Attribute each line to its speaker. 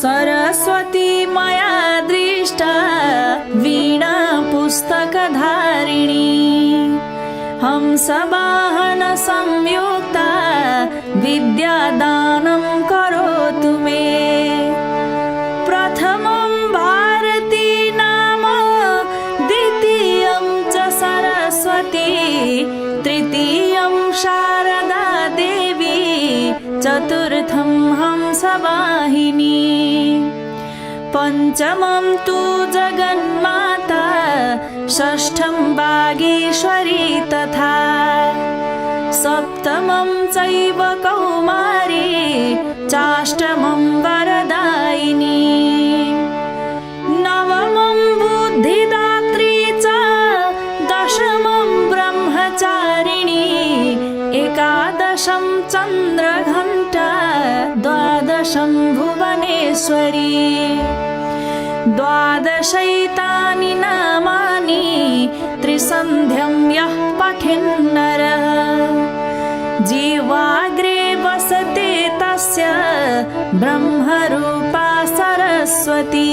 Speaker 1: सरस्वती मया दृष्टा वीणा पुस्तकधारिणी हंसवाहन संयुक्ता विद्यादानं करोतु मे। प्रथमं भारती नाम द्वितीयं च सरस्वती तृतीयं शारदा देवी चतुर्थं हंसवाहिनी पंचमं तु जगन्माता षष्ठं वागीश्वरी तथा सप्तमं चैव कौमारी चाष्टमं वरदायिनी नवमं बुद्धिदात्री च दशमं ब्रह्मचारिणी एकादशं चन्द्रघण्टा द्वादशं भुवनेश्वरी द्वादशैतानि नामानि त्रिसन्ध्यं यः पठेन्नरः जीवाग्रे वसते तस्य ब्रह्मरूपा सरस्वती।